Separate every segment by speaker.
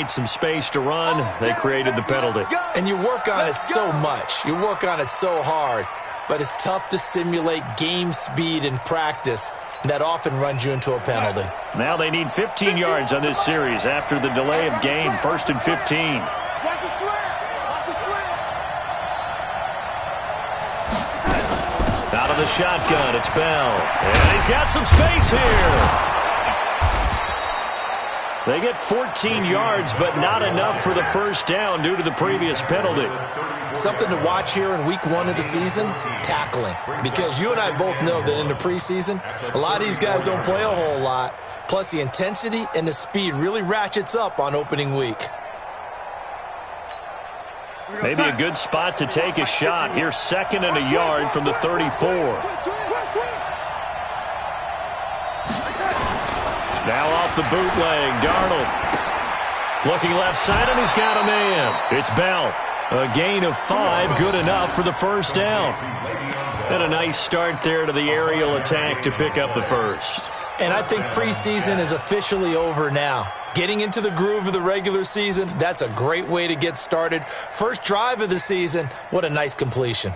Speaker 1: create some space to run, they created the penalty.
Speaker 2: And you work on it so much. You work on it so hard. But it's tough to simulate game speed in practice. And that often runs you into a penalty.
Speaker 1: Now they need 15 yards on this series after the delay of game. 1st and 15. Out of the shotgun, it's Bell. And he's got some space here. They get 14 yards, but not enough for the first down due to the previous penalty.
Speaker 2: Something to watch here in week 1 of the season, tackling. Because you and I both know that in the preseason, a lot of these guys don't play a whole lot. Plus, the intensity and the speed really ratchets up on opening week.
Speaker 1: Maybe a good spot to take a shot. Here's 2nd and a yard from the 34. Now off the bootleg, Darnold. Looking left side, and he's got a man. It's Bell. A gain of 5, good enough for the first down. And a nice start there to the aerial attack to pick up the first.
Speaker 2: And I think preseason is officially over now. Getting into the groove of the regular season, that's a great way to get started. First drive of the season, what a nice completion.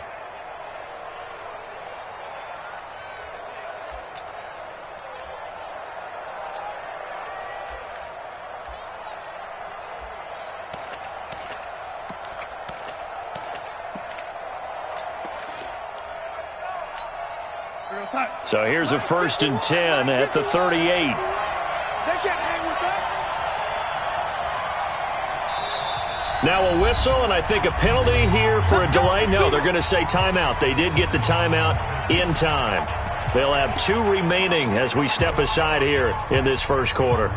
Speaker 1: So here's a 1st and 10 at the 38. Now a whistle, and I think a penalty here for a delay. No, they're going to say timeout. They did get the timeout in time. They'll have 2 remaining as we step aside here in this first quarter.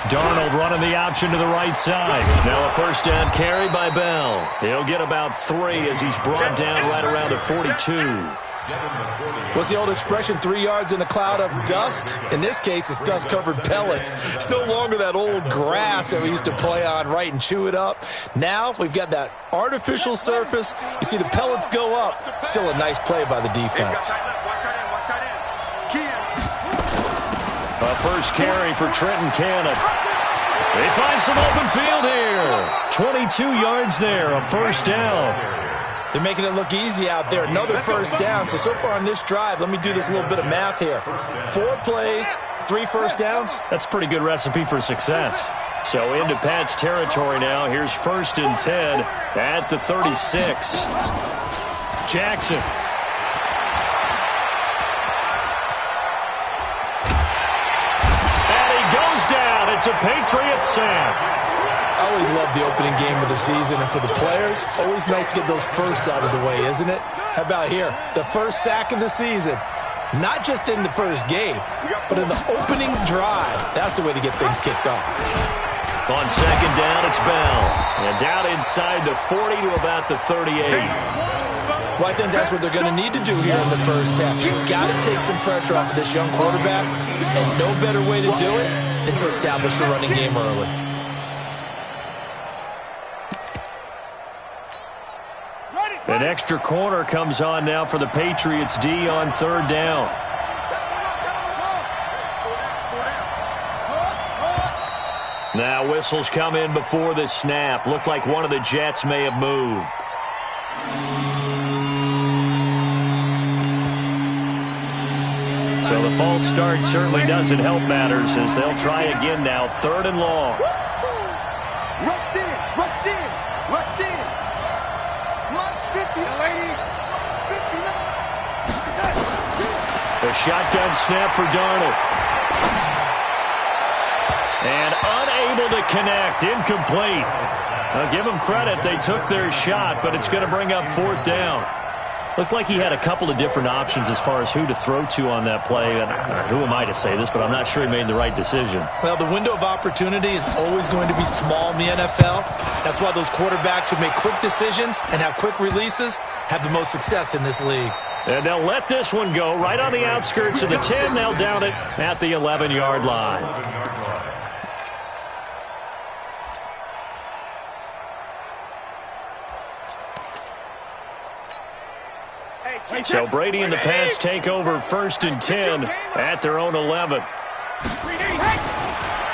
Speaker 1: Darnold running the option to the right side. Now a first down carry by Bell. He'll get about 3 as he's brought down right around the 42.
Speaker 2: What's the old expression, 3 yards in a cloud of dust? In this case, it's dust-covered pellets. It's no longer that old grass that we used to play on, right, and chew it up. Now we've got that artificial surface. You see the pellets go up. Still a nice play by the defense.
Speaker 1: A first carry for Trenton Cannon. They find some open field here. 22 yards there, a first down.
Speaker 2: They're making it look easy out there. Another first down. So far on this drive, let me do this little bit of math here. 4 plays, 3 first downs.
Speaker 1: That's a pretty good recipe for success. So into Pat's territory now. Here's 1st and 10 at the 36. Jackson. It's a Patriots sack.
Speaker 2: I always love the opening game of the season, and for the players, always nice to get those firsts out of the way, isn't it? How about here? The first sack of the season. Not just in the first game, but in the opening drive. That's the way to get things kicked off.
Speaker 1: On 2nd down, it's Bell. And down inside the 40 to about the 38.
Speaker 2: Well, I think that's what they're going to need to do here in the first half. You've got to take some pressure off of this young quarterback, and no better way to do it than to establish the running game early.
Speaker 1: An extra corner comes on now for the Patriots D on 3rd down. Now whistles come in before the snap. Looked like one of the Jets may have moved. So the false start certainly doesn't help matters as they'll try again now. 3rd and long.
Speaker 3: Rush in, rush in, rush in. March 50, ladies. 59.
Speaker 1: A shotgun snap for Darnold. And unable to connect. Incomplete. I'll give them credit. They took their shot, but it's going to bring up 4th down. Looked like he had a couple of different options as far as who to throw to on that play. And who am I to say this, but I'm not sure he made the right decision.
Speaker 2: Well, the window of opportunity is always going to be small in the NFL. That's why those quarterbacks who make quick decisions and have quick releases have the most success in this league.
Speaker 1: And they'll let this one go right on the outskirts of the 10. They'll down it at the 11-yard line. So Brady and the Pats take over 1st and 10 at their own 11.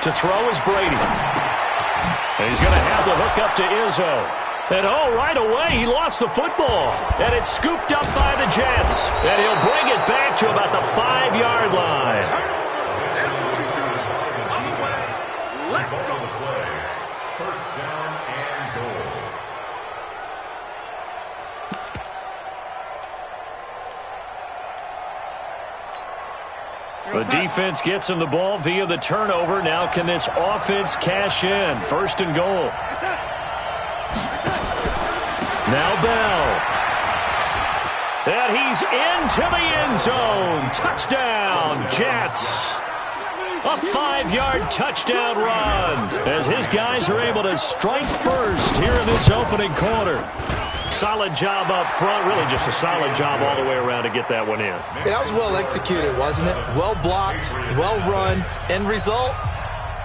Speaker 1: To throw is Brady. And he's going to have the hook up to Izzo. And right away, he lost the football. And it's scooped up by the Jets. And he'll bring it back to about the 5-yard line.
Speaker 3: Let's go.
Speaker 4: First down and goal.
Speaker 1: The defense gets him the ball via the turnover. Now can this offense cash in? 1st and goal. Now Bell. And he's into the end zone. Touchdown, Jets. A 5-yard touchdown run as his guys are able to strike first here in this opening quarter. Solid job up front. Really just a solid job all the way around to get that one in.
Speaker 2: Yeah, that was well executed, wasn't it? Well blocked, well run. End result,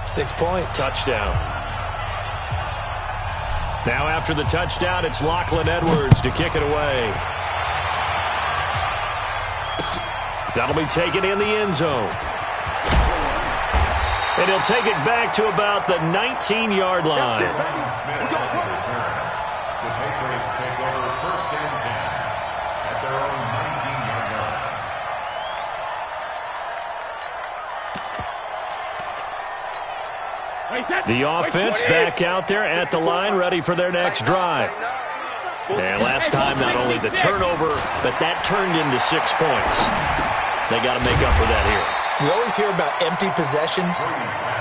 Speaker 2: 6 points.
Speaker 1: Touchdown. Now after the touchdown, it's Lachlan Edwards to kick it away. That'll be taken in the end zone. And he'll take it back to about the 19-yard line.
Speaker 4: The Patriots take over 1st and 10 at their own 19-yard line.
Speaker 1: The offense back out there at the line, ready for their next drive. And last time, not only the turnover, but that turned into 6 points. They got to make up for that here.
Speaker 2: We always hear about empty possessions,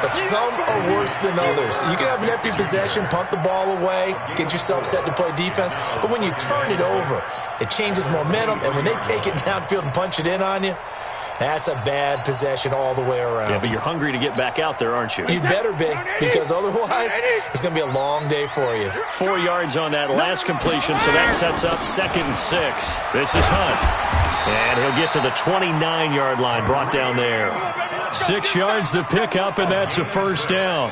Speaker 2: but some are worse than others. You can have an empty possession, punt the ball away, get yourself set to play defense, but when you turn it over, it changes momentum, and when they take it downfield and punch it in on you, that's a bad possession all the way around.
Speaker 1: Yeah, but you're hungry to get back out there, aren't you?
Speaker 2: You better be, because otherwise, it's going to be a long day for you.
Speaker 1: 4 yards on that last completion, so that sets up 2nd and 6. This is Hunt. And he'll get to the 29-yard line, brought down there. 6 yards the pickup, and that's a 1st down.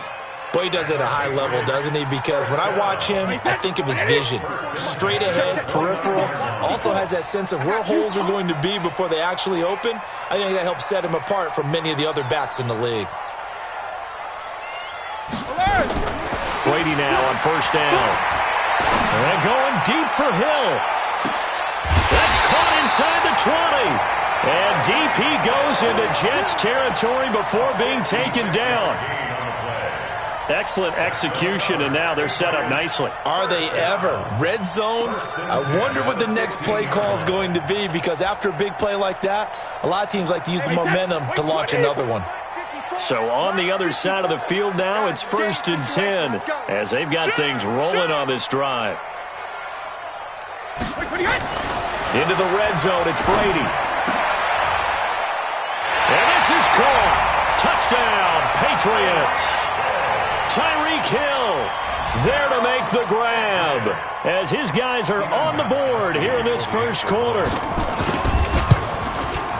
Speaker 2: Boy, he does it at a high level, doesn't he? Because when I watch him, I think of his vision. Straight ahead, peripheral. Also has that sense of where holes are going to be before they actually open. I think that helps set him apart from many of the other backs in the league.
Speaker 1: Brady now on 1st down. And going deep for Hill. That's caught inside the 20. And deep he goes into Jets territory before being taken down. Excellent execution, and now they're set up nicely.
Speaker 2: Are they ever? Red zone? I wonder what the next play call is going to be, because after a big play like that, a lot of teams like to use the momentum to launch another one.
Speaker 1: So on the other side of the field now, it's 1st and 10 as they've got things rolling on this drive. Into the red zone, it's Brady. And this is caught. Touchdown, Patriots. RIQ Hill there to make the grab as his guys are on the board here in this 1st quarter.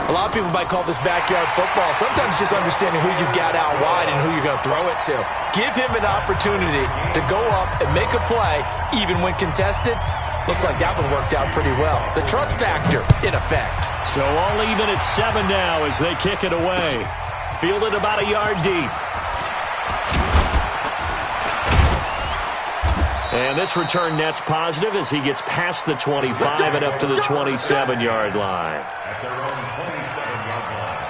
Speaker 2: A lot of people might call this backyard football. Sometimes just understanding who you've got out wide and who you're going to throw it to. Give him an opportunity to go up and make a play, even when contested. Looks like that one worked out pretty well. The trust factor in effect.
Speaker 1: So all even at 7 now as they kick it away. Fielded about a yard deep. And this return net's positive as he gets past the 25 and up to the 27-yard line.
Speaker 4: At their own 27-yard line.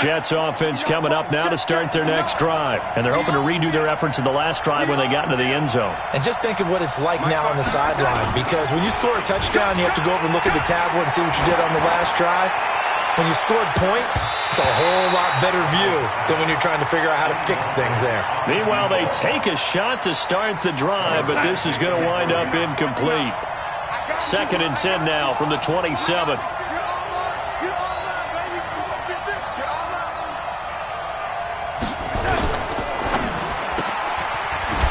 Speaker 1: Jets offense coming up now to start their next drive. And they're hoping to redo their efforts in the last drive when they got into the end zone.
Speaker 2: And just think of what it's like now on the sideline, because when you score a touchdown, you have to go over and look at the tablet and see what you did on the last drive. When you scored points, it's a whole lot better view than when you're trying to figure out how to fix things there.
Speaker 1: Meanwhile, they take a shot to start the drive, but this is going to wind up incomplete. 2nd and 10 now from the 27.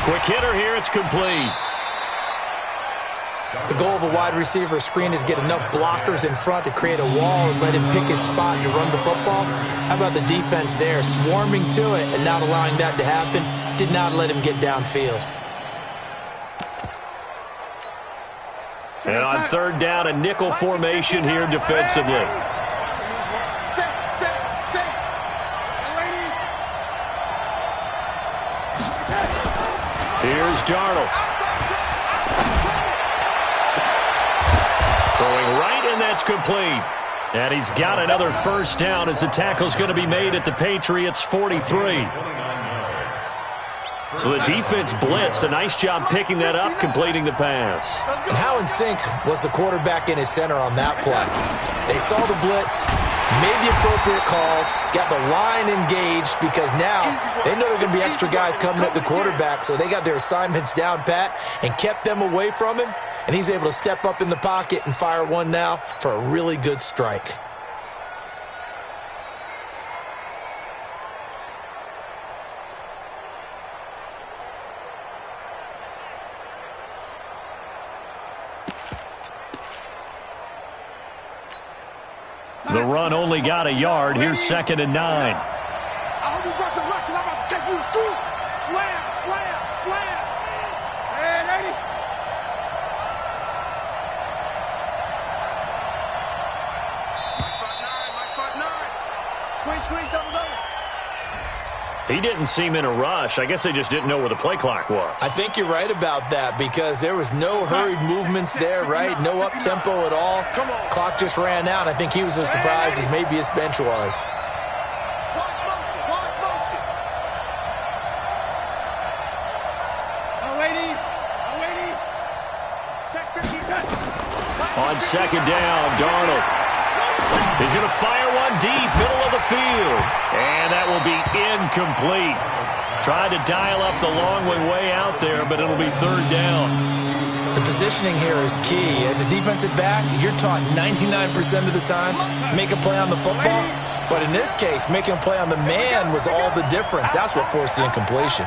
Speaker 1: Quick hitter here, it's complete.
Speaker 2: The goal of a wide receiver screen is get enough blockers in front to create a wall and let him pick his spot to run the football. How about the defense there, swarming to it and not allowing that to happen? Did not let him get downfield.
Speaker 1: And on third down, a nickel formation here defensively. Here's Darnold. Throwing right, and that's complete. And he's got another first down as the tackle's going to be made at the Patriots' 43. So the defense blitzed. A nice job picking that up, completing the pass.
Speaker 2: And how in sync was the quarterback in his center on that play? They saw the blitz, made the appropriate calls, got the line engaged because now they know there are going to be extra guys coming at the quarterback, so they got their assignments down pat and kept them away from him, and he's able to step up in the pocket and fire one now for a really good strike.
Speaker 1: The run only got a yard. Here's 2nd and 9.
Speaker 3: I hope you brought your lunch because I'm about to take you to school. Slam, slam, slam. And 80. My front nine. Squeeze, squeeze, double, double.
Speaker 1: He didn't seem in a rush. I guess they just didn't know where the play clock was.
Speaker 2: I think you're right about that because there was no hurried movements there, right? No up-tempo at all. Clock just ran out. I think he was as surprised as maybe his bench was.
Speaker 3: Watch motion, watch motion. Awaiting. Check 50, touch.
Speaker 1: On 2nd down, Darnold. He's going to fire one deep, middle of the field. And that will be incomplete. Tried to dial up the long way out there, but it'll be 3rd down.
Speaker 2: The positioning here is key. As a defensive back, you're taught 99% of the time, make a play on the football. But in this case, making a play on the man was all the difference. That's what forced the incompletion.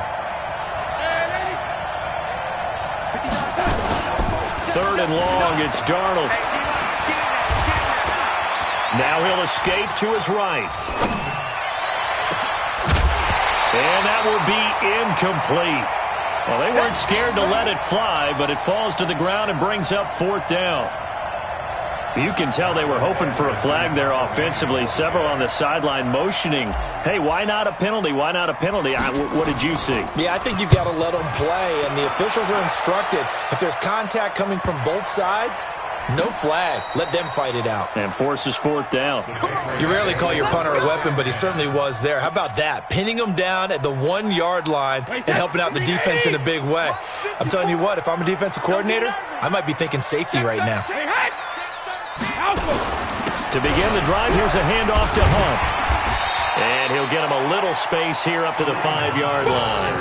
Speaker 1: 3rd and long, it's Darnold. Now he'll escape to his right. And that will be incomplete. Well, they weren't scared to let it fly, but it falls to the ground and brings up 4th down. You can tell they were hoping for a flag there offensively. Several on the sideline motioning, hey, why not a penalty? Why not a penalty? What did you see?
Speaker 2: Yeah, I think you've got to let them play, and the officials are instructed. If there's contact coming from both sides, no flag. Let them fight it out.
Speaker 1: And forces 4th down.
Speaker 2: You rarely call your punter a weapon, but he certainly was there. How about that? Pinning him down at the 1-yard line and helping out the defense in a big way. I'm telling you what, if I'm a defensive coordinator, I might be thinking safety right now.
Speaker 1: To begin the drive, here's a handoff to Hunt. And he'll get him a little space here up to the 5-yard line.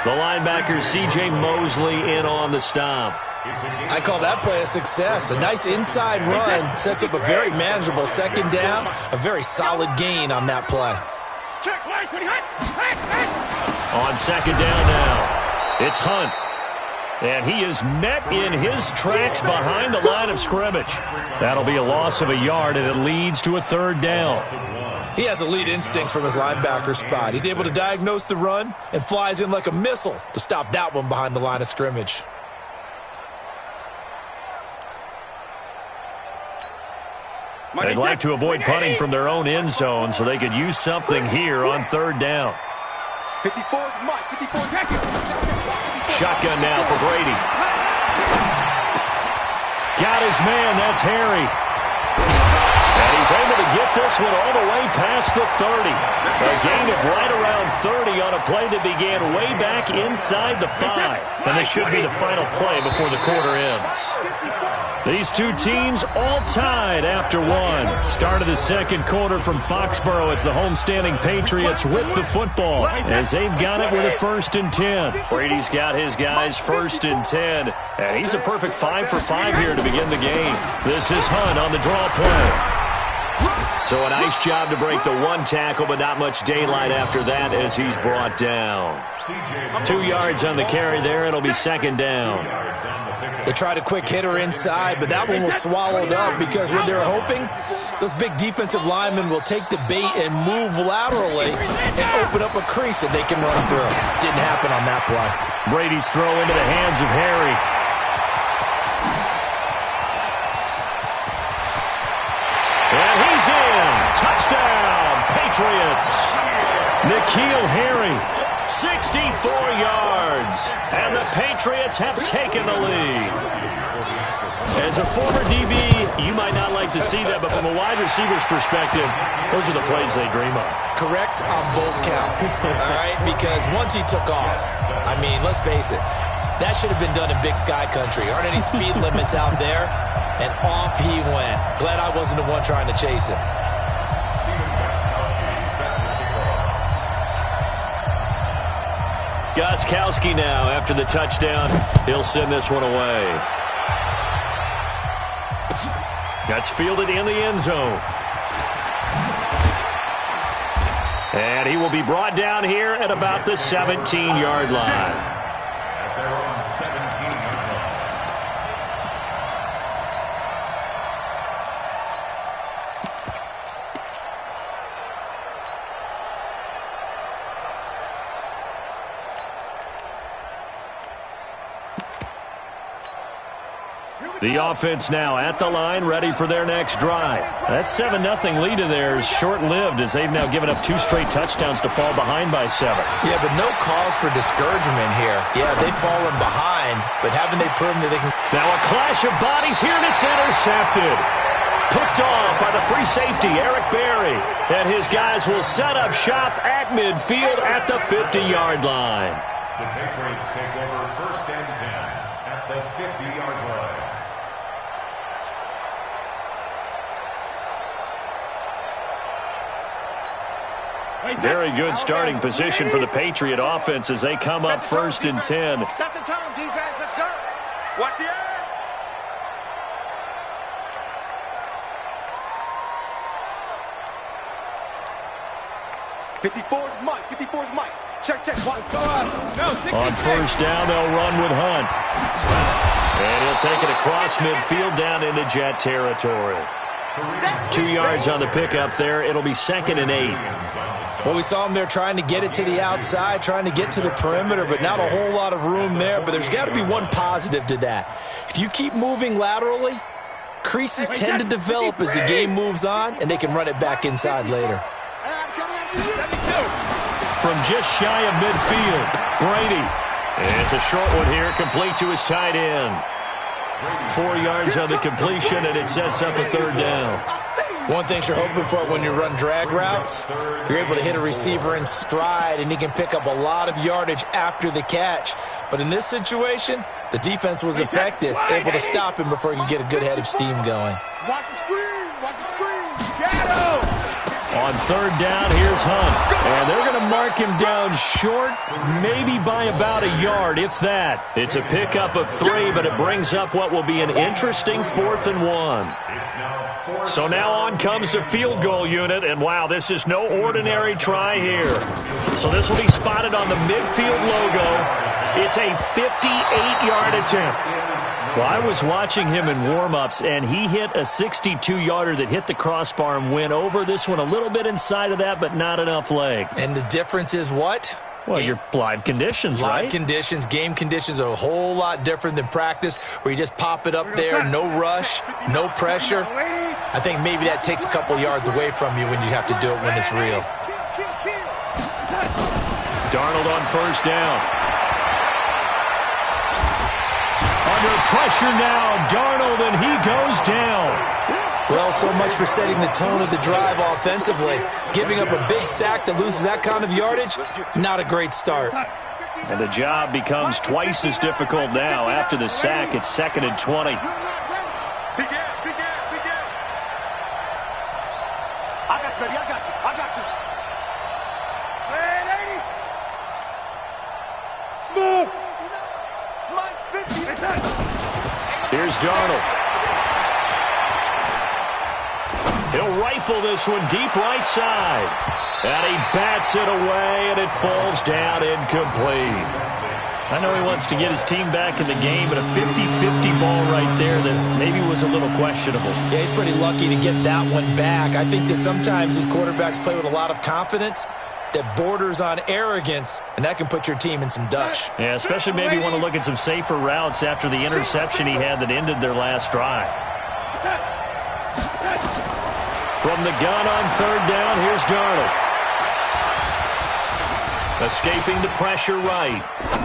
Speaker 1: The linebacker, C.J. Mosley, in on the stop.
Speaker 2: I call that play a success. A nice inside run sets up a very manageable 2nd down, a very solid gain on that play.
Speaker 1: On 2nd down now, it's Hunt. And he is met in his tracks behind the line of scrimmage. That'll be a loss of a yard, and it leads to a 3rd down.
Speaker 2: He has elite instincts from his linebacker spot. He's able to diagnose the run and flies in like a missile to stop that one behind the line of scrimmage.
Speaker 1: They'd like to avoid punting from their own end zone, so they could use something here on 3rd down.
Speaker 3: 54, Mike, 54,
Speaker 1: Shotgun now for Brady. Got his man, that's Harry. And he's able to get this one all the way past the 30. A gain of right around 30 on a play that began way back inside the 5. And this should be the final play before the quarter ends. These two teams all tied after one. Start of the 2nd quarter from Foxborough. It's the homestanding Patriots with the football as they've got it with a 1st and 10. Brady's got his guys 1st and 10. And he's a perfect 5 for 5 here to begin the game. This is Hunt on the draw play. So a nice job to break the one tackle, but not much daylight after that as he's brought down. 2 yards on the carry there. It'll be second down.
Speaker 2: They tried a quick hitter inside, but that one was swallowed up because when they're hoping, those big defensive linemen will take the bait and move laterally and open up a crease that they can run through. Didn't happen on that play.
Speaker 1: Brady's throw into the hands of Harry. And he's in. Touchdown, Patriots. N'Keal Harry, 64 yards. And the Patriots have taken the lead. As a former DB, you might not like to see that, but from a wide receiver's perspective, those are the plays they dream of.
Speaker 2: Correct on both counts, all right? Because once he took off, I mean, let's face it, that should have been done in Big Sky Country. Aren't any speed limits out there? And off he went. Glad I wasn't the one trying to chase him.
Speaker 1: Gostkowski now after the touchdown. He'll send this one away. That's fielded in the end zone. And he will be brought down here at about the 17-yard line.
Speaker 4: At their own 17-yard line.
Speaker 1: The offense now at the line, ready for their next drive. That 7-0 lead of theirs short-lived as they've now given up 2 straight touchdowns to fall behind by 7.
Speaker 2: Yeah, but no cause for discouragement here. Yeah, they've fallen behind, but haven't they proven that they can...
Speaker 1: Now a clash of bodies here, and it's intercepted. Picked off by the free safety, Eric Berry. And his guys will set up shop at midfield at the 50-yard line.
Speaker 4: The Patriots take over 1st and 10 at the 50-yard line.
Speaker 1: Very good starting position for the Patriot offense as they come up 1st and 10.
Speaker 3: Set the tone, defense. Let's go. Watch the edge. '54's Mike. '54's Mike. Check. One.
Speaker 1: On 1st down, they'll run with Hunt. And he'll take it across midfield down into Jet territory. 2 yards on the pickup there. It'll be 2nd and 8.
Speaker 2: Well, we saw them there trying to get it to the outside, trying to get to the perimeter, but not a whole lot of room there. But there's got to be one positive to that. If you keep moving laterally, creases tend to develop as the game moves on, and they can run it back inside later.
Speaker 1: From just shy of midfield, Brady. And it's a short one here, complete to his tight end. 4 yards on the completion, and it sets up a 3rd down.
Speaker 2: One thing you're hoping for when you run drag routes, you're able to hit a receiver in stride, and he can pick up a lot of yardage after the catch. But in this situation, the defense was effective, able to stop him before he could get a good head of steam going.
Speaker 3: Watch the screen. Watch the screen. Shadow.
Speaker 1: On 3rd down, here's Hunt. And they're going to mark him down short, maybe by about a yard, if that. It's a pickup of 3, but it brings up what will be an interesting 4th and 1. So now on comes the field goal unit, and wow, this is no ordinary try here. So this will be spotted on the midfield logo. It's a 58-yard attempt. Well, I was watching him in warm-ups, and he hit a 62-yarder that hit the crossbar and went over. This one a little bit inside of that, but not enough leg.
Speaker 2: And the difference is what?
Speaker 1: Well, your live conditions, right?
Speaker 2: Live conditions, game conditions are a whole lot different than practice, where you just pop it up there, no rush, no pressure. I think maybe that takes a couple yards away from you when you have to do it when it's real.
Speaker 1: Darnold on 1st down. Under pressure now, Darnold, and he goes down.
Speaker 2: Well, so much for setting the tone of the drive offensively. Giving up a big sack that loses that kind of yardage, not a great start.
Speaker 1: And the job becomes twice as difficult now. After the sack, it's 2nd and 20.
Speaker 3: I got you. Smooth.
Speaker 1: Here's Darnold. He'll rifle this one deep right side. And he bats it away, and it falls down incomplete. I know he wants to get his team back in the game, but a 50-50 ball right there that maybe was a little questionable.
Speaker 2: Yeah, he's pretty lucky to get that one back. I think that sometimes these quarterbacks play with a lot of confidence that borders on arrogance, and that can put your team in some Dutch.
Speaker 1: Yeah, especially maybe want to look at some safer routes after the interception he had that ended their last drive. From the gun on third down, here's Darnold. Escaping the pressure right.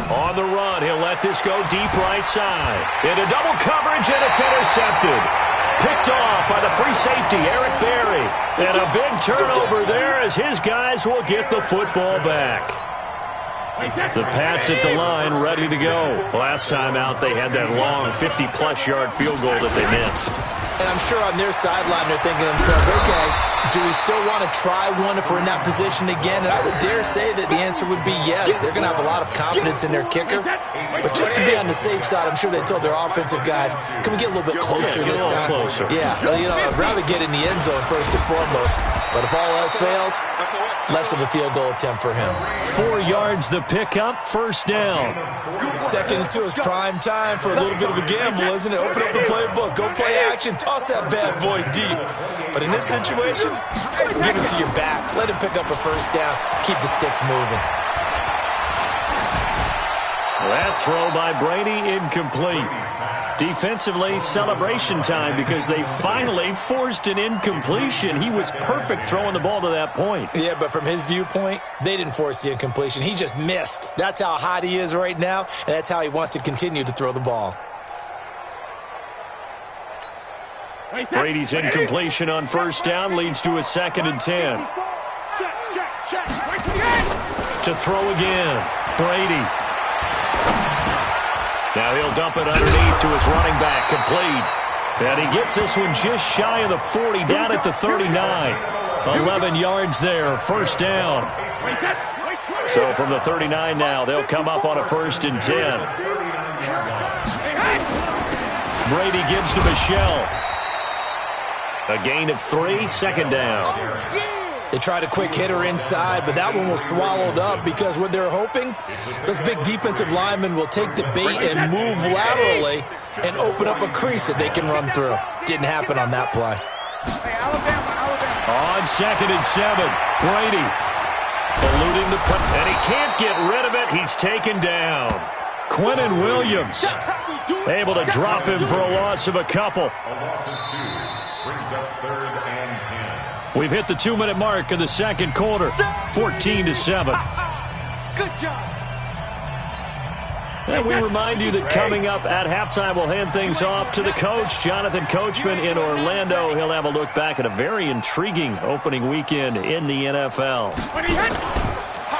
Speaker 1: On the run, he'll let this go deep right side. Into double coverage, and it's intercepted. Picked off by the free safety, Eric Berry. And a big turnover there as his guys will get the football back. The Pats at the line, ready to go. Last time out, they had that long 50-plus yard field goal that they missed.
Speaker 2: And I'm sure on their sideline they're thinking to themselves, okay, do we still want to try one if we're in that position again? And I would dare say that the answer would be yes. They're going to have a lot of confidence in their kicker. But just to be on the safe side, I'm sure they told their offensive guys, can we get a little bit closer this time?
Speaker 1: Closer.
Speaker 2: Yeah, well, you know, I'd rather get in the end zone first and foremost. But if all else fails, less of a field goal attempt for him.
Speaker 1: 4 yards the pickup, first down.
Speaker 2: 2nd and 2 is prime time for a little bit of a gamble, isn't it? Open up the playbook, go play action, toss that bad boy deep. But in this situation, give it to your back. Let him pick up a first down. Keep the sticks moving.
Speaker 1: That throw by Brady incomplete. Defensively, celebration time because they finally forced an incompletion. He was perfect throwing the ball to that point.
Speaker 2: Yeah, but from his viewpoint, they didn't force the incompletion. He just missed. That's how hot he is right now, and that's how he wants to continue to throw the ball.
Speaker 1: Brady's incompletion on first down leads to a 2nd and 10. To throw again, Brady. Now he'll dump it underneath to his running back, complete. And he gets this one just shy of the 40, down at the 39. 11 yards there, first down. So from the 39 now, they'll come up on a 1st and 10. Brady gives to Michelle. A gain of 3, 2nd down.
Speaker 2: They tried a quick hitter inside, but that one was swallowed up because what they're hoping, those big defensive linemen will take the bait and move laterally and open up a crease that they can run through. Didn't happen on that play.
Speaker 1: On 2nd and 7, Brady eluding the punt, and he can't get rid of it. He's taken down. Quinnen Williams able to drop him for a loss of a couple.
Speaker 4: A loss of 2 brings up 3rd and 10.
Speaker 1: We've hit the 2-minute mark of the second quarter, 14-7.
Speaker 3: Good job.
Speaker 1: And we remind you that coming up at halftime, we'll hand things off to the coach, Jonathan Coachman in Orlando. He'll have a look back at a very intriguing opening weekend in the NFL.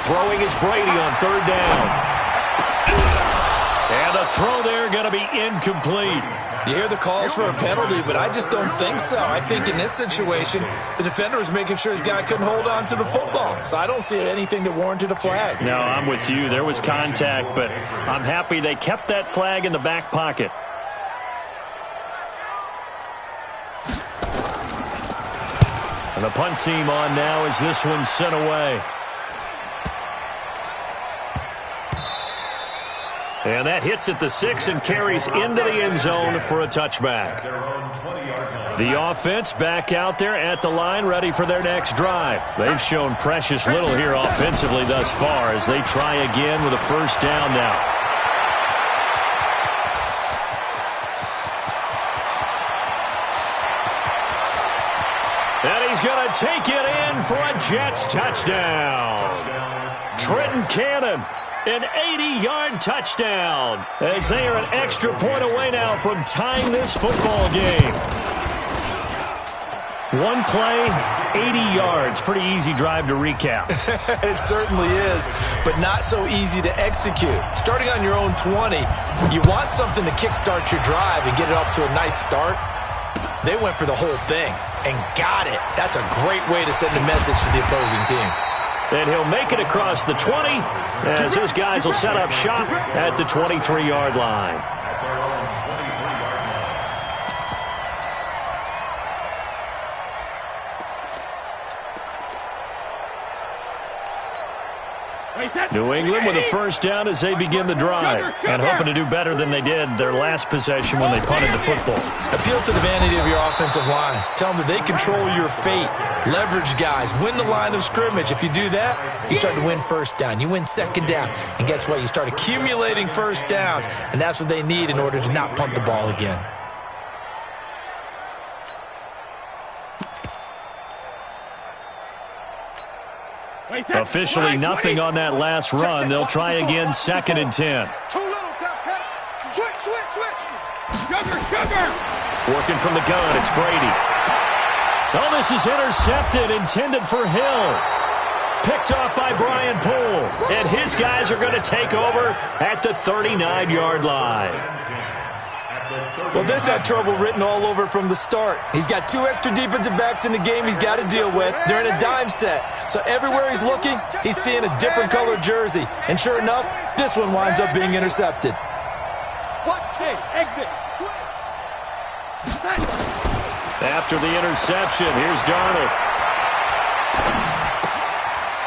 Speaker 1: Throwing is Brady on 3rd down. And the throw there going to be incomplete.
Speaker 2: You hear the calls for a penalty, but I just don't think so. I think in this situation, the defender was making sure his guy couldn't hold on to the football. So I don't see anything that warranted a flag.
Speaker 1: No, I'm with you. There was contact, but I'm happy they kept that flag in the back pocket. And the punt team on now as this one's sent away. And that hits at the 6 and carries into the end zone for a touchback. The offense back out there at the line, ready for their next drive. They've shown precious little here offensively thus far as they try again with a first down now. And he's going to take it in for a Jets touchdown. Trenton Cannon. An 80-yard touchdown as they are an extra point away now from tying this football game. One play, 80 yards. Pretty easy drive to recap.
Speaker 2: It certainly is, but not so easy to execute. Starting on your own 20, you want something to kickstart your drive and get it off to a nice start. They went for the whole thing and got it. That's a great way to send a message to the opposing team.
Speaker 1: And he'll make it across the 20 as his guys will set up shop at the 23-yard line. New England with a first down as they begin the drive, and hoping to do better than they did their last possession when they punted the football.
Speaker 2: Appeal to the vanity of your offensive line. Tell them that they control your fate. Leverage guys. Win the line of scrimmage. If you do that, you start to win first down. You win second down. And guess what? You start accumulating first downs, and that's what they need in order to not punt the ball again.
Speaker 1: Officially nothing on that last run. They'll try again, 2nd and 10.
Speaker 3: Too little, switch. Sugar.
Speaker 1: Working from the gun, it's Brady. Oh, this is intercepted, intended for Hill. Picked off by Brian Poole. And his guys are going to take over at the 39-yard line.
Speaker 2: Well, this had trouble written all over from the start. He's got 2 extra defensive backs in the game he's got to deal with. They're in a dime set. So everywhere he's looking, he's seeing a different colored jersey. And sure enough, this one winds up being intercepted.
Speaker 3: Exit.
Speaker 1: After the interception, here's Darnold.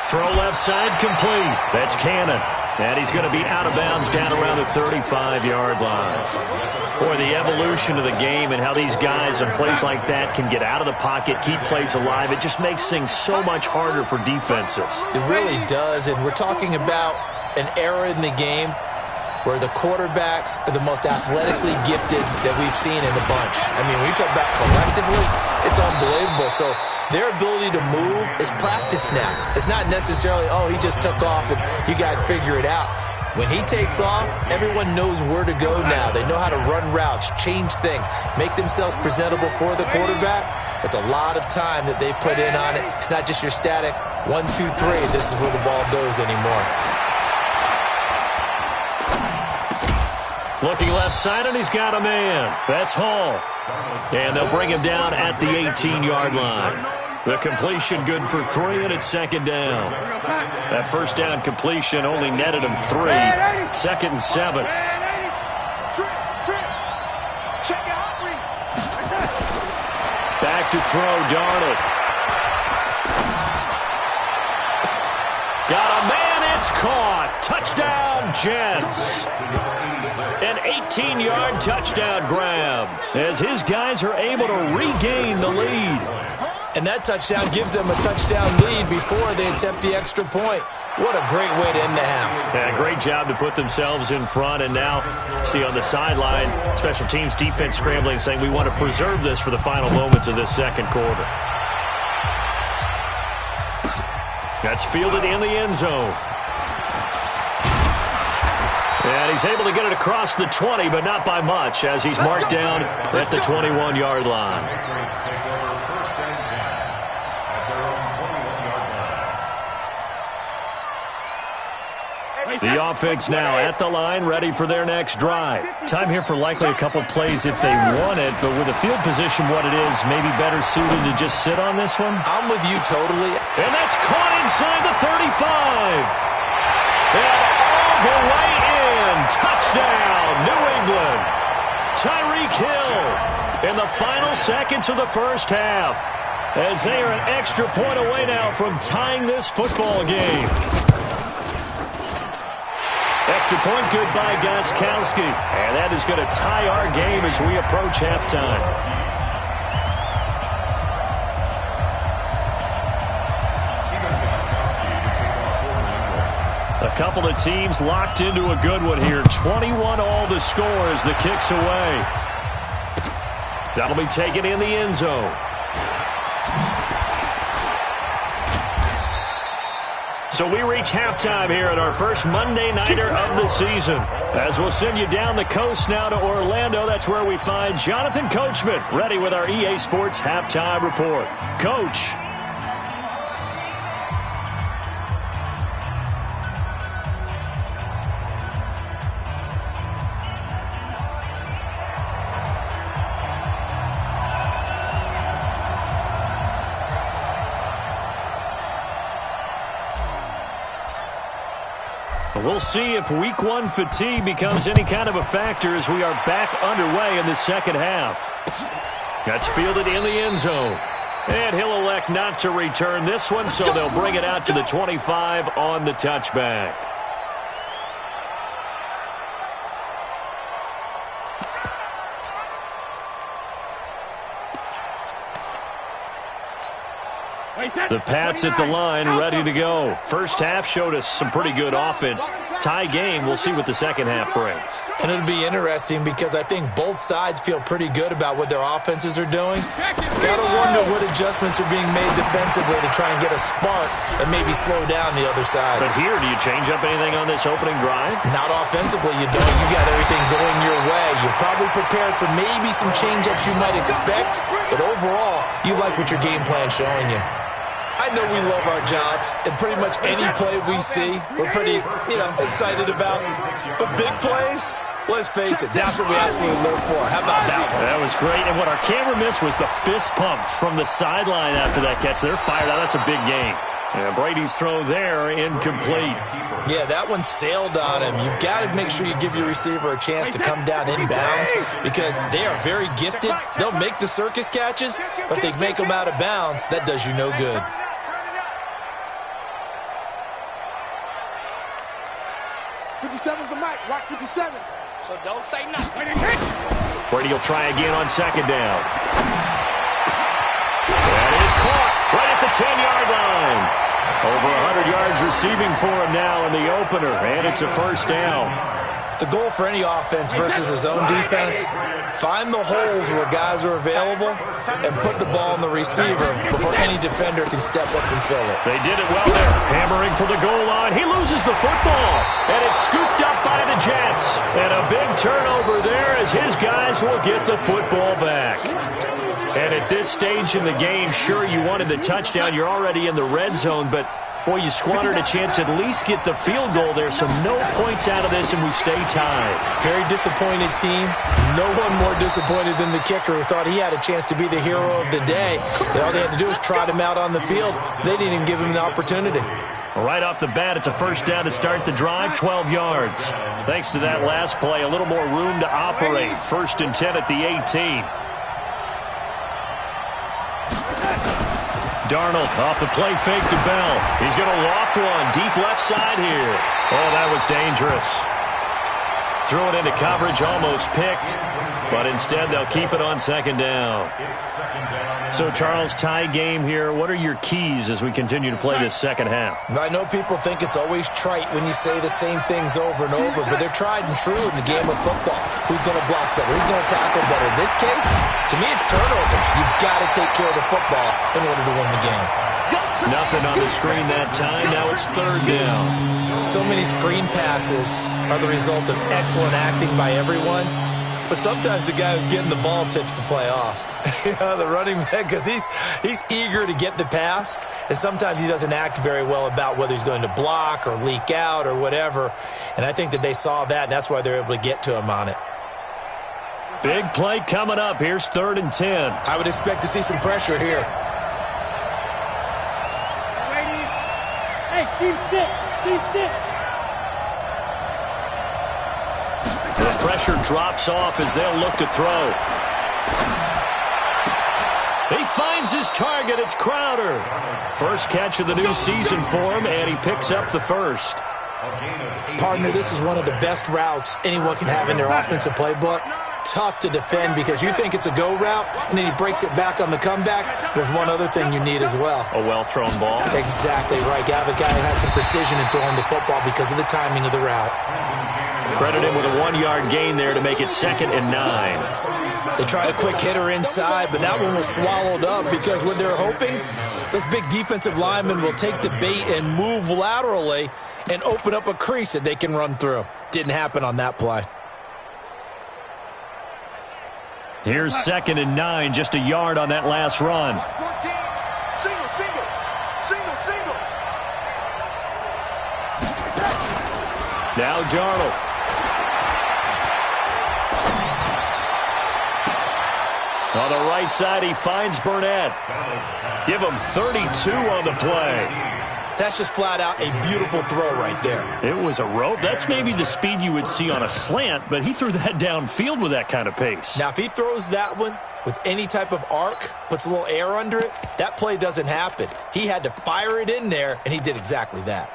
Speaker 1: Throw left side complete. That's Cannon. And he's going to be out of bounds down around the 35-yard line. Boy, the evolution of the game and how these guys in plays like that can get out of the pocket, keep plays alive, it just makes things so much harder for defenses.
Speaker 2: It really does, and we're talking about an era in the game where the quarterbacks are the most athletically gifted that we've seen in the bunch. I mean, when you talk about collectively, it's unbelievable. So their ability to move is practiced now. It's not necessarily, oh, he just took off and you guys figure it out. When he takes off, everyone knows where to go now. They know how to run routes, change things, make themselves presentable for the quarterback. It's a lot of time that they put in on it. It's not just your static 1, 2, 3. This is where the ball goes anymore.
Speaker 1: Looking left side, and he's got a man. That's Hall. And they'll bring him down at the 18-yard line. The completion good for 3, and it's 2nd down. That first down completion only netted him 3. 2nd and 7. Back to throw, Darnold. Got a man, it's caught. Touchdown, Jets. An 18-yard touchdown grab as his guys are able to regain the lead.
Speaker 2: And that touchdown gives them a touchdown lead before they attempt the extra point. What a great way to end the half.
Speaker 1: Yeah, great job to put themselves in front. And now, see on the sideline, special teams defense scrambling, saying we want to preserve this for the final moments of this second quarter. That's fielded in the end zone. And he's able to get it across the 20, but not by much, as he's marked down at the 21-yard line. The offense now at the line, ready for their next drive. Time here for likely a couple plays if they want it, but with the field position what it is, maybe better suited to just sit on this one?
Speaker 2: I'm with you totally.
Speaker 1: And that's caught inside the 35. And all the way in. Touchdown, New England. Tyreek Hill in the final seconds of the first half, as they are an extra point away now from tying this football game. Extra point good by Gostkowski. And that is going to tie our game as we approach halftime. A couple of teams locked into a good one here. 21 all the score as the kick's away. That'll be taken in the end zone. So we reach halftime here at our first Monday Nighter of the season. As we'll send you down the coast now to Orlando, that's where we find Jonathan Coachman, ready with our EA Sports Halftime Report. Coach. We'll see if Week 1 fatigue becomes any kind of a factor as we are back underway in the second half. That's fielded in the end zone. And he'll elect not to return this one, so they'll bring it out to the 25 on the touchback. The Pats at the line, ready to go. First half showed us some pretty good offense. Tie game, we'll see what the second half brings.
Speaker 2: And it'll be interesting because I think both sides feel pretty good about what their offenses are doing. Gotta wonder what adjustments are being made defensively to try and get a spark and maybe slow down the other side.
Speaker 1: But here, do you change up anything on this opening drive?
Speaker 2: Not offensively, you don't. You got everything going your way. You're probably prepared for maybe some change-ups you might expect, but overall, you like what your game plan's showing you. I know we love our jobs, and pretty much any play we see, we're pretty, excited about. The big plays, let's face it, that's what we absolutely live for. How about that one?
Speaker 1: That was great, and what our camera missed was the fist pump from the sideline after that catch. They're fired out. That's a big game. Yeah, Brady's throw there, incomplete.
Speaker 2: Yeah, that one sailed on him. You've got to make sure you give your receiver a chance to come down inbounds because they are very gifted. They'll make the circus catches, but they make them out of bounds. That does you no good.
Speaker 3: The mic. Watch 57. So don't say nothing.
Speaker 1: Brady will try again on second down. That is caught right at the 10-yard line. Over 100 yards receiving for him now in the opener, and it's a first down.
Speaker 2: The goal for any offense versus his own defense, find the holes where guys are available and put the ball in the receiver before any defender can step up and fill it.
Speaker 1: They did it well there. Hammering for the goal line. He loses the football, and it's scooped up by the Jets. And a big turnover there as his guys will get the football back. And at this stage in the game, sure, you wanted the touchdown. You're already in the red zone, but boy, you squandered a chance to at least get the field goal there, so no points out of this, and we stay tied.
Speaker 2: Very disappointed team. No one more disappointed than the kicker who thought he had a chance to be the hero of the day. All they had to do was trot him out on the field. They didn't even give him the opportunity.
Speaker 1: Right off the bat, it's a first down to start the drive, 12 yards. Thanks to that last play, a little more room to operate. First and 10 at the 18. Darnold off the play fake to Bell. He's going to loft one deep left side here. Oh, that was dangerous. Threw it into coverage, almost picked, but instead they'll keep it on second down. So, Charles, tie game here. What are your keys as we continue to play this second half?
Speaker 2: I know people think it's always trite when you say the same things over and over, but they're tried and true in the game of football. Who's going to block better? Who's going to tackle better? In this case, to me, it's turnovers. You've got to take care of the football in order to win the game.
Speaker 1: Nothing on the screen that time. Now it's third down.
Speaker 2: So many screen passes are the result of excellent acting by everyone. But sometimes the guy who's getting the ball tips the play off. The running back, because he's eager to get the pass, and sometimes he doesn't act very well about whether he's going to block or leak out or whatever. And I think that they saw that, and that's why they're able to get to him on it.
Speaker 1: Big play coming up. Here's 3rd and 10.
Speaker 2: I would expect to see some pressure here.
Speaker 5: Hey, team 6, team 6.
Speaker 1: The pressure drops off as they'll look to throw. He finds his target. It's Crowder. First catch of the new season for him, and he picks up the first.
Speaker 2: Partner, this is one of the best routes anyone can have in their offensive playbook. Tough to defend because you think it's a go route, and then he breaks it back on the comeback. There's one other thing you need as well.
Speaker 1: A well-thrown ball.
Speaker 2: Exactly right. You have a guy who has some precision in throwing the football because of the timing of the route.
Speaker 1: Credit him with a 1-yard gain there to make it 2nd and 9.
Speaker 2: They tried a quick hitter inside, but that one was swallowed up because what they're hoping, those big defensive linemen will take the bait and move laterally and open up a crease that they can run through. Didn't happen on that play.
Speaker 1: Here's 2nd and 9, just a yard on that last run.
Speaker 3: Single, single, single, single.
Speaker 1: Now Darnold. On the right side, he finds Burnett. Give him 32 on the play.
Speaker 2: That's just flat out a beautiful throw right there.
Speaker 1: It was a rope. That's maybe the speed you would see on a slant, but he threw that downfield with that kind of pace.
Speaker 2: Now, if he throws that one with any type of arc, puts a little air under it, that play doesn't happen. He had to fire it in there, and he did exactly that.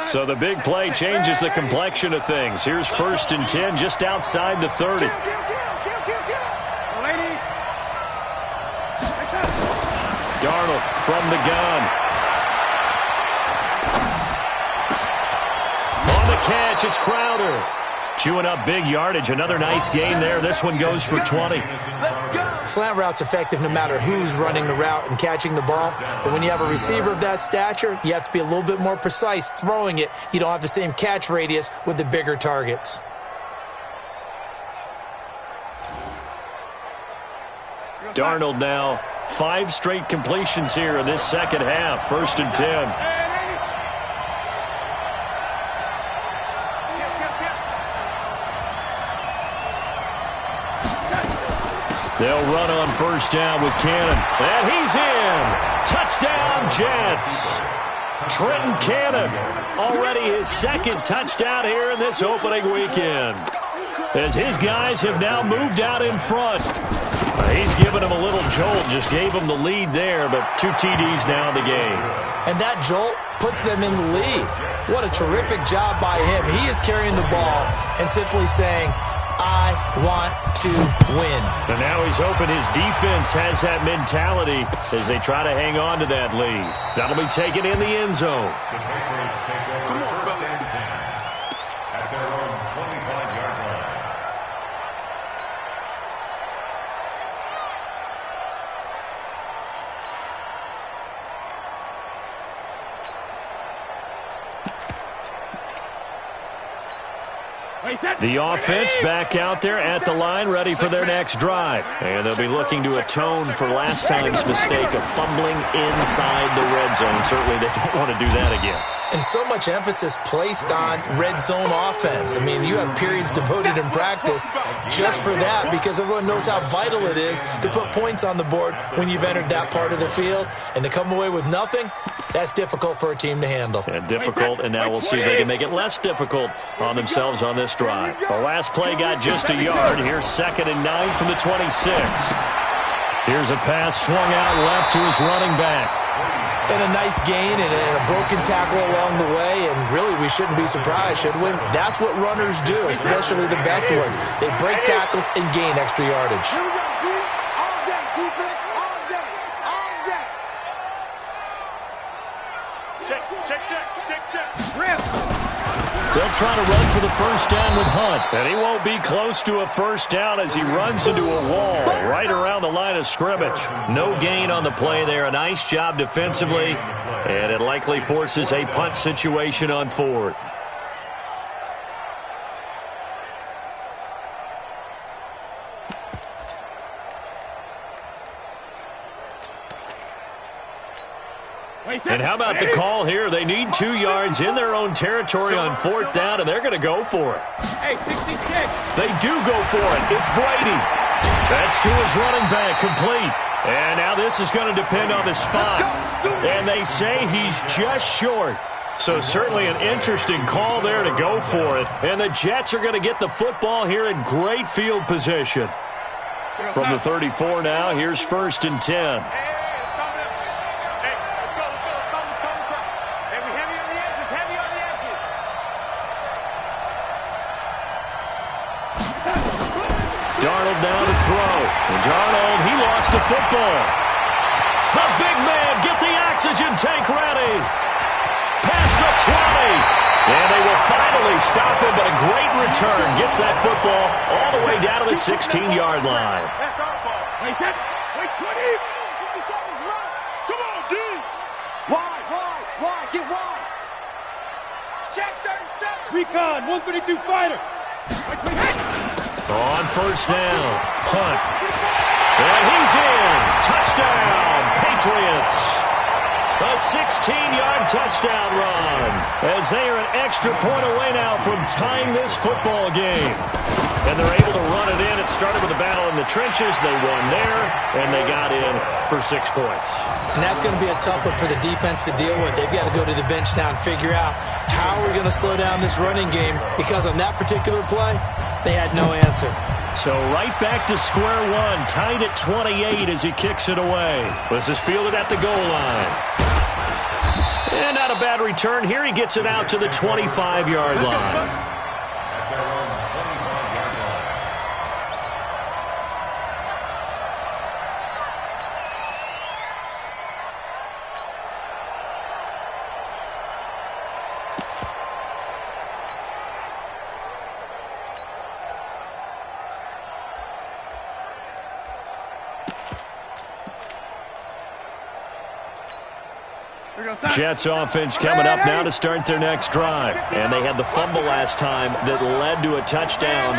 Speaker 1: So the big play changes the complexion of things. Here's 1st and 10 just outside the 30. Darnold from the gun. On the catch, it's Crowder. Chewing up big yardage. Another nice gain there. This one goes for 20.
Speaker 2: Slant route's effective no matter who's running the route and catching the ball. But when you have a receiver of that stature, you have to be a little bit more precise throwing it. You don't have the same catch radius with the bigger targets.
Speaker 1: Darnold now 5 straight completions here in this second half. 1st and 10. They'll run on 1st down with Cannon. And he's in. Touchdown, Jets. Trenton Cannon, already his 2nd touchdown here in this opening weekend, as his guys have now moved out in front. He's given him a little jolt, just gave him the lead there, but 2 TDs now in the game. And that jolt puts them in the lead. What a terrific job by him. He is carrying the ball and simply saying, I want to win. And now he's hoping his defense has that mentality as they try to hang on to that lead. That'll be taken in the end zone.
Speaker 4: The Patriots take over 1st and 10 at their own 25-yard line.
Speaker 1: The offense back out there at the line, ready for their next drive. And they'll be looking to atone for last time's mistake of fumbling inside the red zone. Certainly they don't want to do that again.
Speaker 2: And so much emphasis placed on red zone offense. I mean, you have periods devoted in practice just for that, because everyone knows how vital it is to put points on the board when you've entered that part of the field. And to come away with nothing, that's difficult for a team to handle.
Speaker 1: And difficult, and now we'll see if they can make it less difficult on themselves on this drive. The last play got just a yard. Here's 2nd and 9 from the 26. Here's a pass swung out left to his running back.
Speaker 2: And a nice gain and a broken tackle along the way, and really we shouldn't be surprised, should we? That's what runners do, especially the best ones. They break tackles and gain extra yardage.
Speaker 3: Here we go, D. All day, defense, all day, all day. Check. Rip.
Speaker 1: They'll try to run for the 1st down with Hunt. And he won't be close to a 1st down as he runs into a wall right around the line of scrimmage. No gain on the play there. A nice job defensively. And it likely forces a punt situation on 4th. And how about the call here? They need 2 yards in their own territory on 4th down, and they're going to go for it.
Speaker 5: Hey, 66.
Speaker 1: They do go for it. It's Brady. That's to his running back, complete. And now this is going to depend on the spot. And they say he's just short. So certainly an interesting call there to go for it. And the Jets are going to get the football here in great field position. From the 34 now, here's 1st and 10. Darnold now to throw. And Darnold, he lost the football. The big man, get the oxygen tank ready. Past the 20. And they will finally stop him, but a great return. Gets that football all the way down to the 16-yard line.
Speaker 3: That's our fault. Wait, 20. 50 seconds left. Come on, D. Wide. Get wide. Check 37.
Speaker 5: Recon, 132 fighter.
Speaker 1: On 1st down, Hunt. And he's in. Touchdown, Patriots. A 16-yard touchdown run, as they are an extra point away now from tying this football game. And they're able to run it in. It started with a battle in the trenches. They won there, and they got in for 6 points.
Speaker 2: And that's going to be a tough one for the defense to deal with. They've got to go to the bench now and figure out how we're going to slow down this running game, because on that particular play, They had no answer.
Speaker 1: So right back to square one, tied at 28 as he kicks it away. This is fielded at the goal line. And not a bad return here. He gets it out to the 25-yard line. Jets offense coming up now to start their next drive. And they had the fumble last time that led to a touchdown.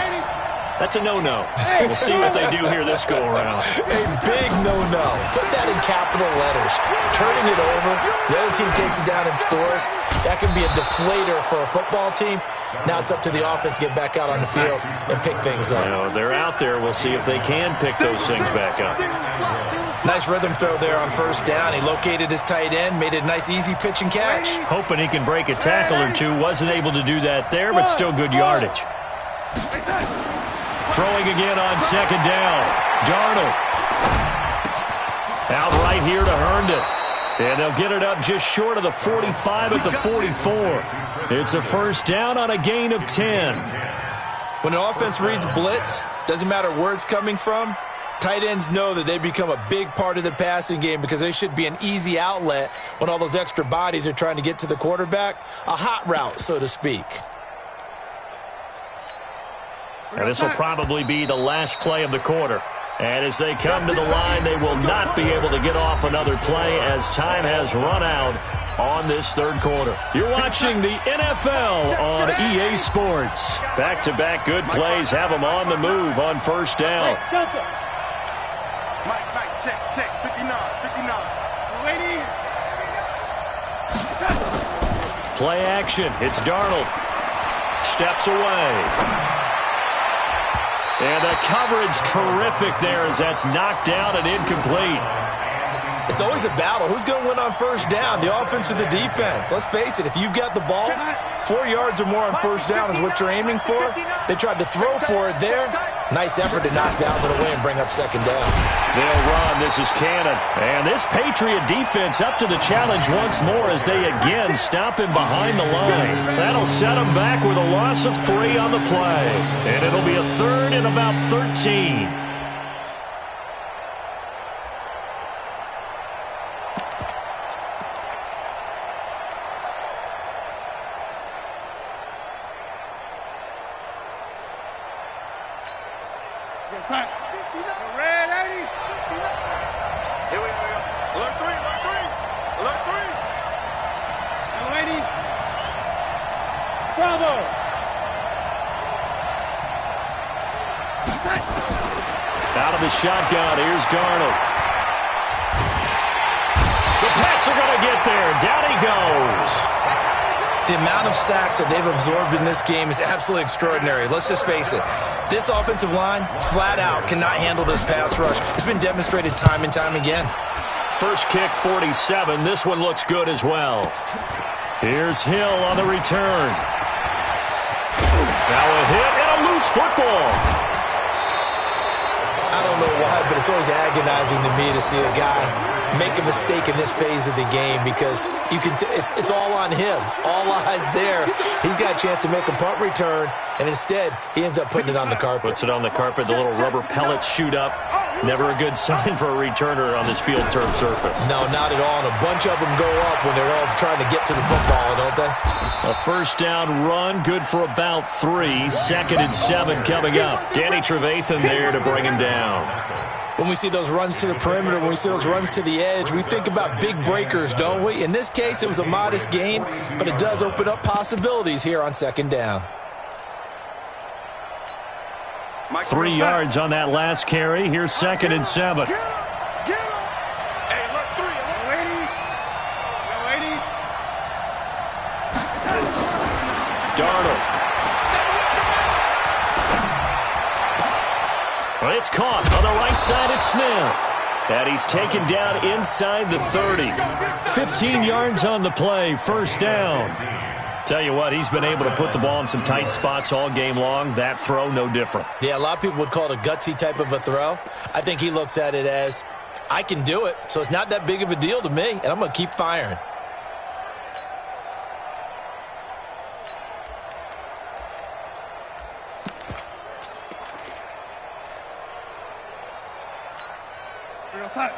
Speaker 1: That's a no-no. We'll see what they do here this go-around.
Speaker 2: A big no-no. Put that in capital letters. Turning it over. The other team takes it down and scores. That can be a deflator for a football team. Now it's up to the offense to get back out on the field and pick things up.
Speaker 1: Well, they're out there. We'll see if they can pick those things back up.
Speaker 2: Nice rhythm throw there on first down. He located his tight end, made it a nice, easy pitch and catch.
Speaker 1: Hoping he can break a tackle or two. Wasn't able to do that there, but still good yardage. Throwing again on second down. Darnold. Out right here to Herndon. And they'll get it up just short of the 45 at the 44. It's a first down on a gain of 10.
Speaker 2: When an offense reads blitz, doesn't matter where it's coming from, tight ends know that they become a big part of the passing game because they should be an easy outlet when all those extra bodies are trying to get to the quarterback. A hot route, so to speak.
Speaker 1: And this will probably be the last play of the quarter. And as they come to the line, they will not be able to get off another play as time has run out on this third quarter. You're watching the NFL on EA Sports. Back-to-back good plays have them on the move on first down.
Speaker 3: Mike, check, 59.
Speaker 1: Play action. It's Darnold. Steps away. And the coverage terrific there as that's knocked down and incomplete.
Speaker 2: It's always a battle. Who's going to win on first down, the offense or the defense? Let's face it, if you've got the ball, 4 yards or more on first down is what you're aiming for. They tried to throw for it there. Nice effort to knock that one away and bring up second down.
Speaker 1: They'll run. This is Cannon. And this Patriot defense up to the challenge once more as they again stop him behind the line. That'll set him back with a loss of 3 on the play. And it'll be a third and about 13.
Speaker 3: Red 80. Here we go. Alert 3.
Speaker 5: Lady. Bravo.
Speaker 1: Out of the shotgun, here's Darnold. The Pats are going to get there. Down he goes.
Speaker 2: The amount of sacks that they've absorbed in this game is absolutely extraordinary. Let's just face it. This offensive line, flat out, cannot handle this pass rush. It's been demonstrated time and time again.
Speaker 1: First kick, 47. This one looks good as well. Here's Hill on the return. Now a hit and a loose football.
Speaker 2: I don't know why, but it's always agonizing to me to see a guy make a mistake in this phase of the game because you can. It's all on him. All eyes there. He's got a chance to make a punt return, and instead he ends up putting it on the carpet.
Speaker 1: Puts it on the carpet. The little rubber pellets shoot up. Never a good sign for a returner on this field turf surface.
Speaker 2: No, not at all. And a bunch of them go up when they're all trying to get to the football, don't they?
Speaker 1: A first down run, good for about 3. Second and 7 coming up. Danny Trevathan there to bring him down.
Speaker 2: When we see those runs to the perimeter, when we see those runs to the edge, we think about big breakers, don't we? In this case, it was a modest gain, but it does open up possibilities here on second down.
Speaker 1: 3 yards on that last carry. Here's second and 7.
Speaker 3: Get him. Hey, look, 3.
Speaker 1: Darnold. Well, it's caught on the right side at Smith. And he's taken down inside the 30. 15 yards on the play, first down. Tell you what, he's been able to put the ball in some tight spots all game long. That throw, no different.
Speaker 2: Yeah, a lot of people would call it a gutsy type of a throw. I think he looks at it as, I can do it, so it's not that big of a deal to me, and I'm going to keep firing.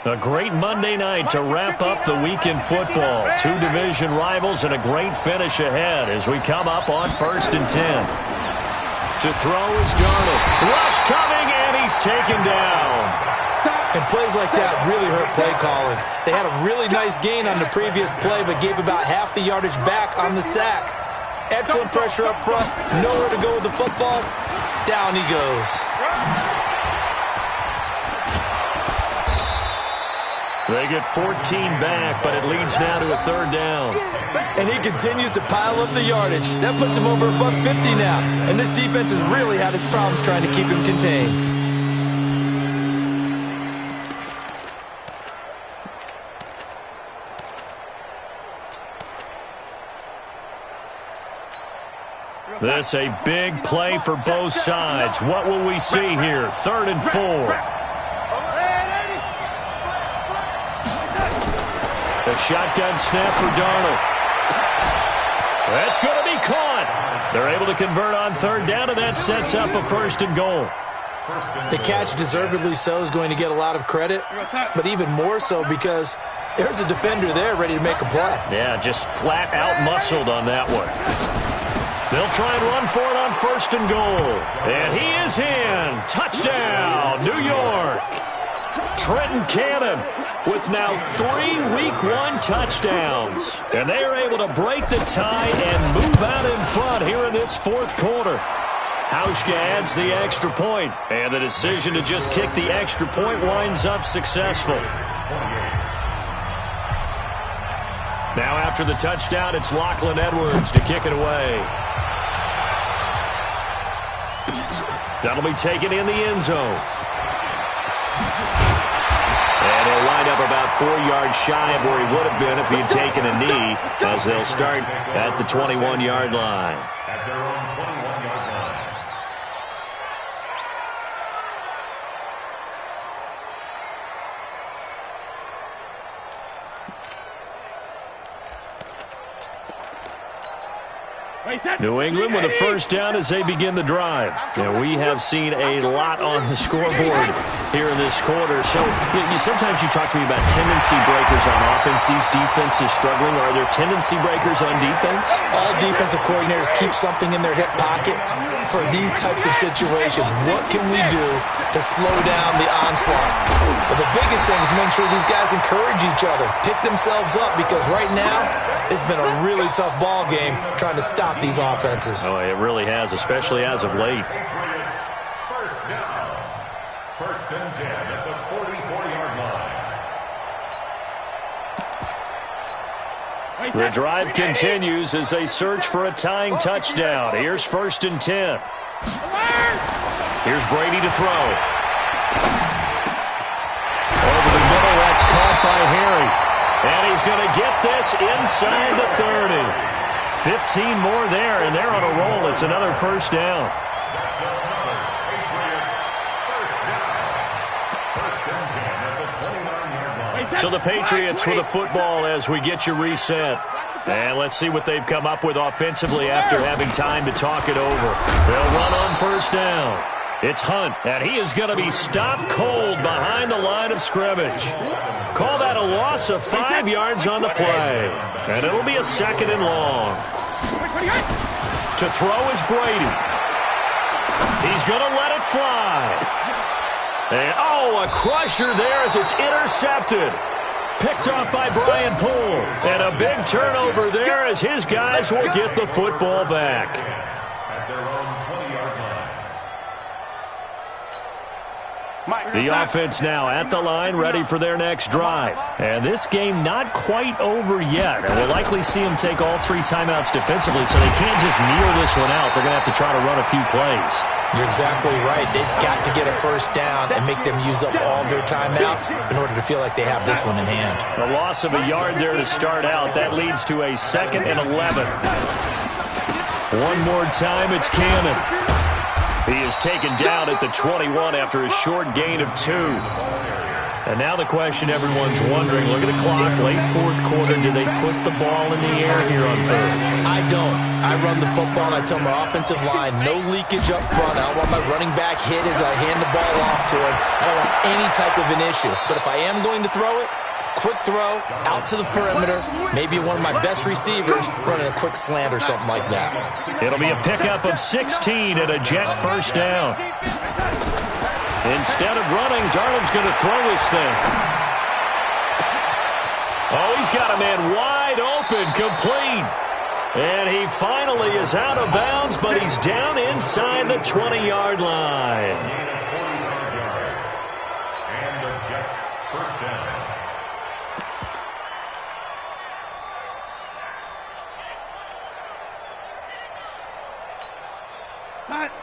Speaker 1: A great Monday night to wrap up the week in football. Two division rivals and a great finish ahead as we come up on 1st and 10. To throw is Darnold. Rush coming, and he's taken down.
Speaker 2: And plays like that really hurt play calling. They had a really nice gain on the previous play, but gave about half the yardage back on the sack. Excellent pressure up front. Nowhere to go with the football. Down he goes.
Speaker 1: They get 14 back, but it leads now to a 3rd down.
Speaker 2: And he continues to pile up the yardage. That puts him over $150 now. And this defense has really had its problems trying to keep him contained.
Speaker 1: This a big play for both sides. What will we see here? 3rd and 4. A shotgun snap for Darnold. That's going to be caught. They're able to convert on 3rd down, and that sets up a 1st and goal.
Speaker 2: The catch, deservedly so, is going to get a lot of credit, but even more so because there's a defender there ready to make a play.
Speaker 1: Yeah, just flat out muscled on that one. They'll try and run for it on 1st and goal. And he is in. Touchdown, New York. Trenton Cannon with now 3 Week 1 touchdowns. And they are able to break the tie and move out in front here in this 4th quarter. Hauschka adds the extra point, and the decision to just kick the extra point winds up successful. Now after the touchdown, it's Lachlan Edwards to kick it away. That'll be taken in the end zone. And he'll wind up about 4 yards shy of where he would have been if he had taken a knee, as they'll start at the 21-yard line.
Speaker 4: At their own 21-yard line.
Speaker 1: New England with a 1st down as they begin the drive. And we have seen a lot on the scoreboard here in this quarter. So sometimes you talk to me about tendency breakers on offense. These defenses struggling. Are there tendency breakers on defense?
Speaker 2: All defensive coordinators keep something in their hip pocket for these types of situations. What can we do to slow down the onslaught? But the biggest thing is make sure these guys encourage each other, pick themselves up, because right now it's been a really tough ball game trying to stop these offenses.
Speaker 1: Oh, it really has, especially as of late.
Speaker 4: Patriots, 1st down. 1st and 10 at the 44-yard line.
Speaker 1: The drive continues as they search for a tying touchdown. Here's 1st and 10. Here's Brady to throw. Over the middle, that's caught by Harry. And he's going to get this inside the 30. 15 more there, and they're on a roll. It's another 1st down.
Speaker 4: That's another Patriots 1st down. 1st and 10 at the 29-yard line.
Speaker 1: So the Patriots with the football as we get you reset. And let's see what they've come up with offensively after having time to talk it over. They'll run on 1st down. It's Hunt, and he is going to be stopped cold behind the line of scrimmage. Call that a loss of 5 yards on the play. And it'll be a 2nd and long. To throw is Brady. He's going to let it fly. And, a crusher there as it's intercepted. Picked off by Brian Poole. And a big turnover there as his guys will get the football back.
Speaker 4: At their own 20-yard line.
Speaker 1: The offense now at the line, ready for their next drive. And this game not quite over yet. And we'll likely see them take all 3 timeouts defensively, so they can't just kneel this one out. They're going to have to try to run a few plays.
Speaker 2: You're exactly right. They've got to get a 1st down and make them use up all their timeouts in order to feel like they have this one in hand.
Speaker 1: A loss of a yard there to start out. That leads to a 2nd and 11. One more time, it's Cannon. He is taken down at the 21 after a short gain of 2. And now the question everyone's wondering, look at the clock, late fourth quarter, do they put the ball in the air here on third?
Speaker 2: I don't. I run the football, and I tell my offensive line, no leakage up front. I don't want my running back hit as I hand the ball off to him. I don't want any type of an issue. But if I am going to throw it, quick throw, out to the perimeter, maybe one of my best receivers running a quick slant or something like that.
Speaker 1: It'll be a pickup of 16 and a Jet first down. Instead of running, Darnold's going to throw this thing. Oh, he's got a man wide open, complete. And he finally is out of bounds, but he's down inside the 20-yard line.
Speaker 4: And the Jets first down.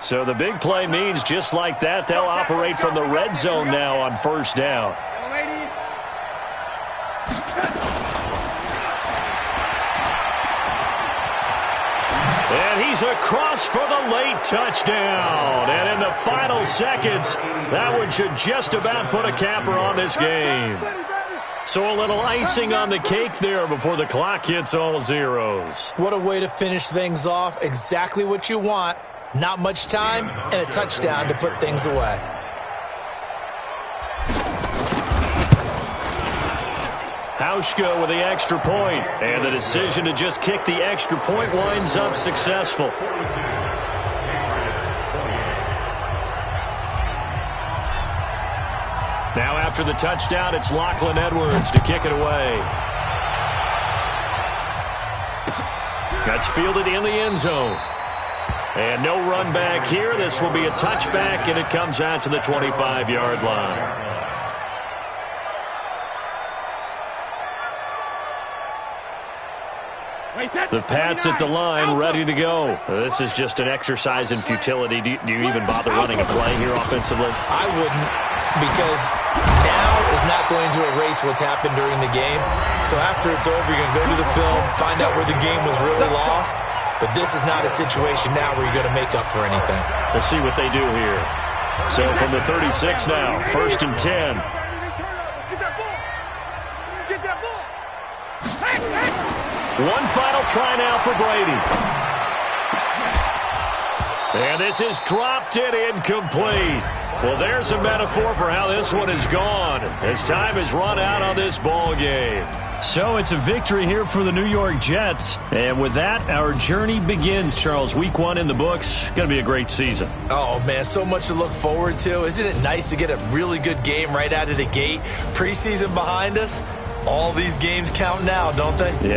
Speaker 1: So the big play means just like that, they'll operate from the red zone now on first down. And he's across for the late touchdown. And in the final seconds, that one should just about put a capper on this game. So a little icing on the cake there before the clock hits all zeros.
Speaker 2: What a way to finish things off. Exactly what you want. Not much time, and a touchdown to put things away.
Speaker 1: Hauschka with the extra point, and the decision to just kick the extra point winds up successful. Now after the touchdown, it's Lachlan Edwards to kick it away. That's fielded in the end zone. And no run back here. This will be a touchback, and it comes out to the 25-yard line. The Pats at the line, ready to go. This is just an exercise in futility. Do you even bother running a play here offensively?
Speaker 2: I wouldn't, because now is not going to erase what's happened during the game. So after it's over, you're going to go to the film, find out where the game was really lost. But this is not a situation now where you're going to make up for anything.
Speaker 1: We'll see what they do here. So from the 36 now, 1st and 10. One final try now for Brady. And this is dropped and incomplete. Well, there's a metaphor for how this one is gone as time has run out on this ball game. So it's a victory here for the New York Jets. And with that, our journey begins, Charles. Week 1 in the books. Going to be a great season.
Speaker 2: Oh, man, so much to look forward to. Isn't it nice to get a really good game right out of the gate? Preseason behind us. All these games count now, don't they?
Speaker 1: Yeah.